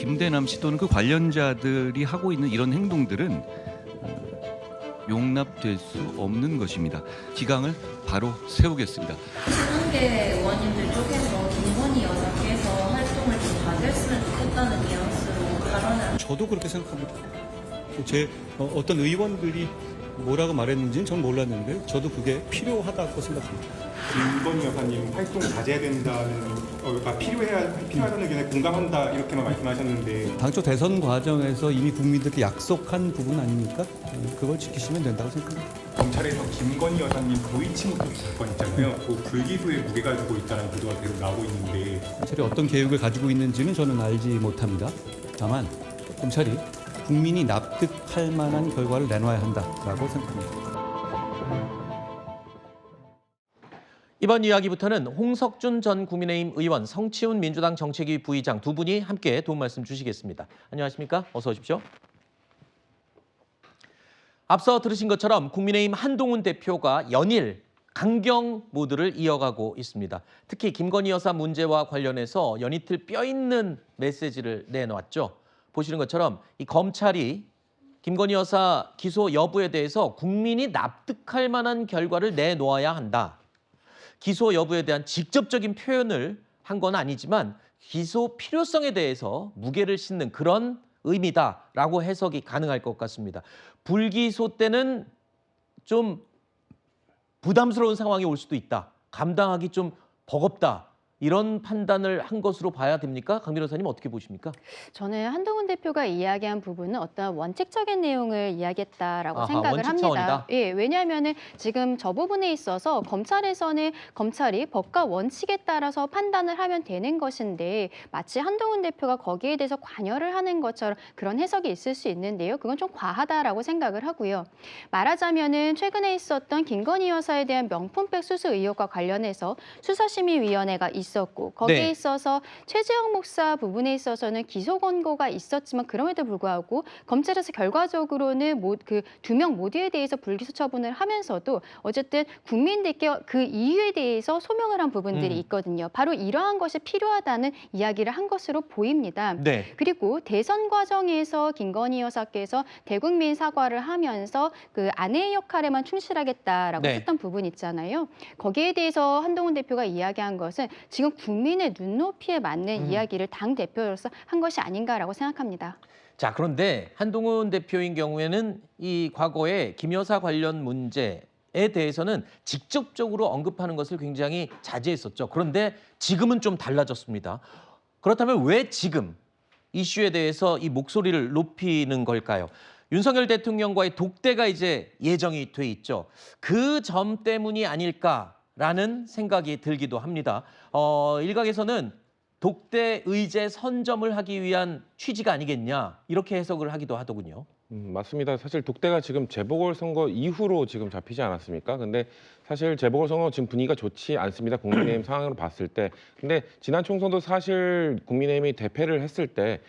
김대남 씨 또는 그 관련자들이 하고 있는 이런 행동들은 용납될 수 없는 것입니다. 기강을 바로 세우겠습니다. 친한계 의원님들 쪽에서 김건희 여사께서 활동을 좀 가졌으면 좋겠다는 뉘앙스로 발언을. 저도 그렇게 생각합니다. 제 어떤 의원들이 뭐라고 말했는지는 전 몰랐는데 저도 그게 필요하다고 생각합니다. 김건희 여사님 활동 자제해야 된다는 필요하다는 의견에 공감한다 이렇게만 말씀하셨는데 당초 대선 과정에서 이미 국민들께 약속한 부분 아닙니까? 그걸 지키시면 된다고 생각합니다. 검찰에서 김건희 여사님 도이치모토 사건 있잖아요. 그 불기소에 무게가 두고 있다는 보도가 계속 나오고 있는데 검찰이 어떤 계획을 가지고 있는지는 저는 알지 못합니다. 다만 검찰이 국민이 납득할 만한 결과를 내놔야 한다라고 생각합니다. 이번 이야기부터는 홍석준 전 국민의힘 의원, 성치훈 민주당 정책위 부의장 두 분이 함께 도움 말씀 주시겠습니다. 안녕하십니까? 어서 오십시오. 앞서 들으신 것처럼 국민의힘 한동훈 대표가 연일 강경 모드를 이어가고 있습니다. 특히 김건희 여사 문제와 관련해서 연이틀 뼈있는 메시지를 내놓았죠. 보시는 것처럼 이 검찰이 김건희 여사 기소 여부에 대해서 국민이 납득할 만한 결과를 내놓아야 한다. 기소 여부에 대한 직접적인 표현을 한 건 아니지만 기소 필요성에 대해서 무게를 싣는 그런 의미다라고 해석이 가능할 것 같습니다. 불기소 때는 좀 부담스러운 상황이 올 수도 있다. 감당하기 좀 버겁다. 이런 판단을 한 것으로 봐야 됩니까? 강 변호사님 어떻게 보십니까? 저는 한동훈 대표가 이야기한 부분은 어떤 원칙적인 내용을 이야기했다라고 생각을 원칙 합니다. 차원이다? 예, 왜냐하면 지금 저 부분에 있어서 검찰에서는 검찰이 법과 원칙에 따라서 판단을 하면 되는 것인데 마치 한동훈 대표가 거기에 대해서 관여를 하는 것처럼 그런 해석이 있을 수 있는데요. 그건 좀 과하다라고 생각을 하고요. 말하자면은 최근에 있었던 김건희 여사에 대한 명품백 수수 의혹과 관련해서 수사심의위원회가 있었고 거기에 네. 있어서 최재형 목사 부분에 있어서는 기소 권고가 있었지만 그럼에도 불구하고 검찰에서 결과적으로는 그 두 명 모두에 대해서 불기소 처분을 하면서도 어쨌든 국민들께 그 이유에 대해서 소명을 한 부분들이 있거든요. 바로 이러한 것이 필요하다는 이야기를 한 것으로 보입니다. 네. 그리고 대선 과정에서 김건희 여사께서 대국민 사과를 하면서 그 아내의 역할에만 충실하겠다라고 네. 했던 부분 있잖아요. 거기에 대해서 한동훈 대표가 이야기한 것은 지금 국민의 눈높이에 맞는 이야기를 당 대표로서 한 것이 아닌가라고 생각합니다. 자, 그런데 한동훈 대표인 경우에는 이 과거에 김 여사 관련 문제에 대해서는 직접적으로 언급하는 것을 굉장히 자제했었죠. 그런데 지금은 좀 달라졌습니다. 그렇다면 왜 지금 이슈에 대해서 이 목소리를 높이는 걸까요? 윤석열 대통령과의 독대가 이제 예정이 돼 있죠. 그 점 때문이 아닐까라는 생각이 들기도 합니다. 일각에서는 독대 의제 선점을 하기 위한 취지가 아니겠냐 이렇게 해석을 하기도 하더군요. 맞습니다. 사실 독대가 지금 재보궐선거 이후로 지금 잡히지 않았습니까? 근데 사실 재보궐선거 지금 분위기가 좋지 않습니다. 국민의힘 상황으로 봤을 때. 근데 지난 총선도 사실 국민의힘이 대패를 했을 때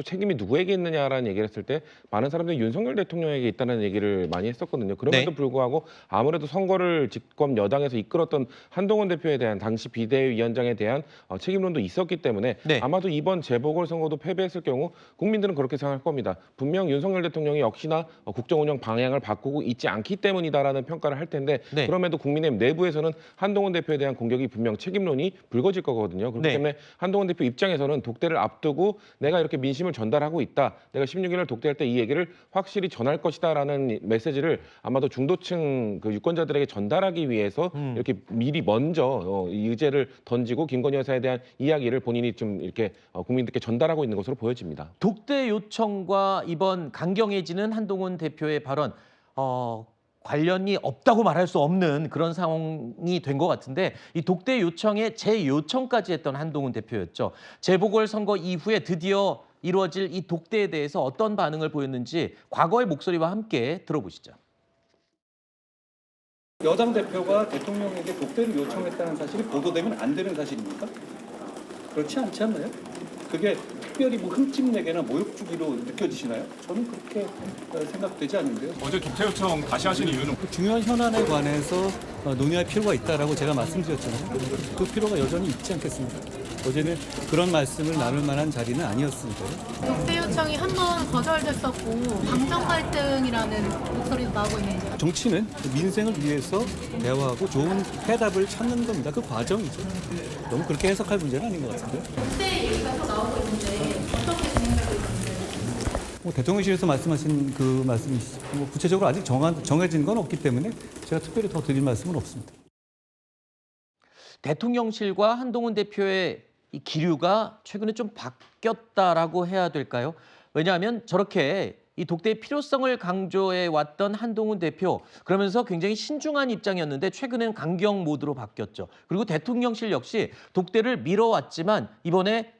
책임이 누구에게 있느냐라는 얘기를 했을 때 많은 사람들이 윤석열 대통령에게 있다는 얘기를 많이 했었거든요. 그럼에도 네. 불구하고 아무래도 선거를 집권 여당에서 이끌었던 한동훈 대표에 대한 당시 비대위원장에 대한 책임론도 있었기 때문에 네. 아마도 이번 재보궐선거도 패배했을 경우 국민들은 그렇게 생각할 겁니다. 분명 윤석열 대통령이 역시나 국정 운영 방향을 바꾸고 있지 않기 때문이다라는 평가를 할 텐데 네. 그럼에도 국민의힘 내부에서는 한동훈 대표에 대한 공격이 분명 책임론이 불거질 거거든요. 그렇기 네. 때문에 한동훈 대표 입장에서는 독대를 앞두고 내가 이렇게 민심을 전달하고 있다. 내가 16일을 독대할 때 이 얘기를 확실히 전할 것이다라는 메시지를 아마도 중도층 그 유권자들에게 전달하기 위해서 이렇게 미리 먼저 이 의제를 던지고 김건희 여사에 대한 이야기를 본인이 좀 이렇게 국민들께 전달하고 있는 것으로 보여집니다. 독대 요청과 이번 강경해지는 한동훈 대표의 발언 관련이 없다고 말할 수 없는 그런 상황이 된 것 같은데 이 독대 요청에 재요청까지 했던 한동훈 대표였죠. 재보궐선거 이후에 드디어 이루어질 이 독대에 대해서 어떤 반응을 보였는지 과거의 목소리와 함께 들어보시죠. 여당 대표가 대통령에게 독대를 요청했다는 사실이 보도되면 안 되는 사실입니까? 그렇지 않지 않나요? 그게 특별히 뭐 흠집내거나 모욕 주기로 느껴지시나요? 저는 그렇게 생각되지 않는데요. 어제 독재 요청 다시 하신 이유는 중요한 현안에 관해서 논의할 필요가 있다라고 제가 말씀드렸잖아요. 그 필요가 여전히 있지 않겠습니까? 어제는 그런 말씀을 나눌 만한 자리는 아니었으니까요. 독대 요청이 한 번 거절됐었고 당정 갈등이라는 목소리도 나오고 있는데 정치는 민생을 위해서 대화하고 좋은 해답을 찾는 겁니다. 그 과정이죠. 너무 그렇게 해석할 문제는 아닌 것 같은데요. 독대 얘기가 또 나오고 있는데 어떻게 진행되고 있는지. 대통령실에서 말씀하신 그 말씀이 구체적으로 아직 정해진 건 없기 때문에 제가 특별히 더 드릴 말씀은 없습니다. 대통령실과 한동훈 대표의 이 기류가 최근에 좀 바뀌었다라고 해야 될까요? 왜냐하면 저렇게 이 독대의 필요성을 강조해 왔던 한동훈 대표, 그러면서 굉장히 신중한 입장이었는데 최근엔 강경 모드로 바뀌었죠. 그리고 대통령실 역시 독대를 미뤄왔지만 이번에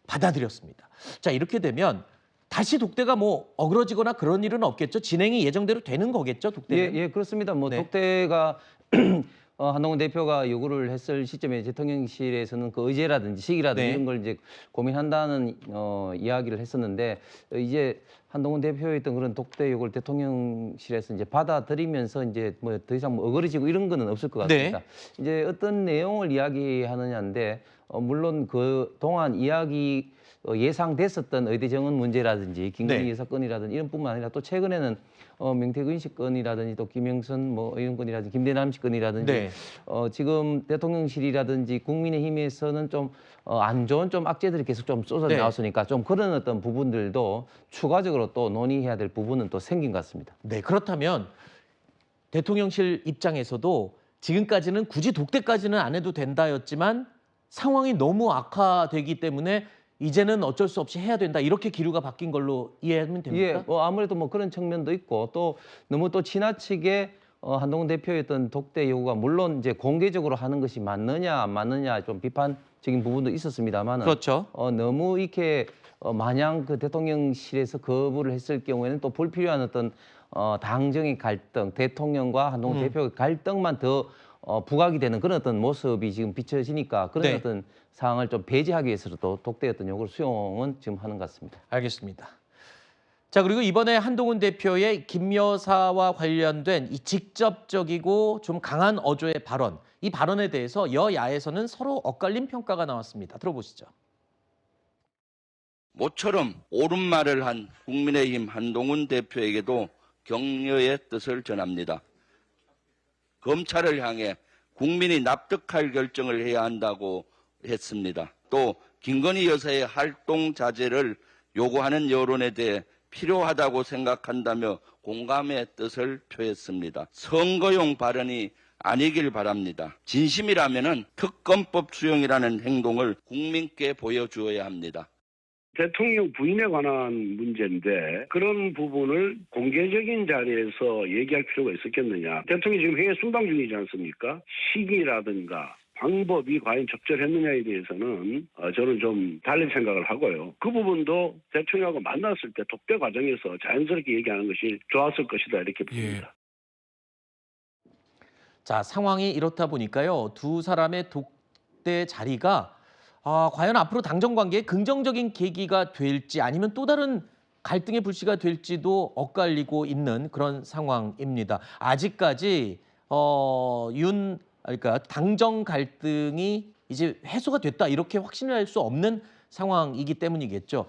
받아들였습니다. 자, 이렇게 되면 다시 독대가 뭐 어그러지거나 그런 일은 없겠죠? 진행이 예정대로 되는 거겠죠, 독대는? 예, 그렇습니다. 뭐 네. 독대가 한동훈 대표가 요구를 했을 시점에 대통령실에서는 그 의제라든지 시기라든지 네. 이런 걸 이제 고민한다는 이야기를 했었는데 이제 한동훈 대표의 어떤 그런 독대 요구를 대통령실에서 이제 받아들이면서 이제 뭐 더 이상 뭐 어그러지고 이런 거는 없을 것 같습니다. 네. 이제 어떤 내용을 이야기하느냐인데 물론 그 동안 예상됐었던 의대 정원 문제라든지 김건희 네. 여사 건이라든지 이런 뿐만 아니라 또 최근에는 명태균 씨 건이라든지 또 김영선 뭐 이런 건이라든지 김대남 씨 건이라든지 네. 지금 대통령실이라든지 국민의힘에서는 좀 안 좋은 좀 악재들이 계속 좀 쏟아 네. 나왔으니까 좀 그런 어떤 부분들도 추가적으로 또 논의해야 될 부분은 또 생긴 것 같습니다. 네, 그렇다면 대통령실 입장에서도 지금까지는 굳이 독대까지는 안 해도 된다였지만 상황이 너무 악화되기 때문에 이제는 어쩔 수 없이 해야 된다. 이렇게 기류가 바뀐 걸로 이해하면 됩니까? 예, 아무래도 뭐 그런 측면도 있고 또 너무 또 지나치게 한동훈 대표의 어떤 독대 요구가 물론 이제 공개적으로 하는 것이 맞느냐 안 맞느냐 좀 비판적인 부분도 있었습니다만은 그렇죠. 너무 이렇게 마냥 그 대통령실에서 거부를 했을 경우에는 또 불필요한 어떤 당정의 갈등, 대통령과 한동훈 대표의 갈등만 더 부각이 되는 그런 어떤 모습이 지금 비춰지니까 그런 네. 어떤 상황을 좀 배제하기 위해서도 독대 어떤 요구를 수용은 지금 하는 것 같습니다. 알겠습니다. 자, 그리고 이번에 한동훈 대표의 김 여사와 관련된 이 직접적이고 좀 강한 어조의 발언, 이 발언에 대해서 여야에서는 서로 엇갈린 평가가 나왔습니다. 들어보시죠. 모처럼 옳은 말을 한 국민의힘 한동훈 대표에게도 격려의 뜻을 전합니다. 검찰을 향해 국민이 납득할 결정을 해야 한다고 했습니다. 또 김건희 여사의 활동 자제를 요구하는 여론에 대해 필요하다고 생각한다며 공감의 뜻을 표했습니다. 선거용 발언이 아니길 바랍니다. 진심이라면 특검법 수용이라는 행동을 국민께 보여주어야 합니다. 대통령 부인에 관한 문제인데 그런 부분을 공개적인 자리에서 얘기할 필요가 있었겠느냐. 대통령이 지금 회의 순방 중이지 않습니까? 시기라든가 방법이 과연 적절했느냐에 대해서는 저는 좀 달리 생각을 하고요. 그 부분도 대통령하고 만났을 때 독대 과정에서 자연스럽게 얘기하는 것이 좋았을 것이다 이렇게 봅니다. 자, 상황이 이렇다 보니까요. 두 사람의 독대 자리가 과연 앞으로 당정 관계에 긍정적인 계기가 될지 아니면 또 다른 갈등의 불씨가 될지도 엇갈리고 있는 그런 상황입니다. 아직까지 그러니까 당정 갈등이 이제 해소가 됐다 이렇게 확신을 할 수 없는 상황이기 때문이겠죠.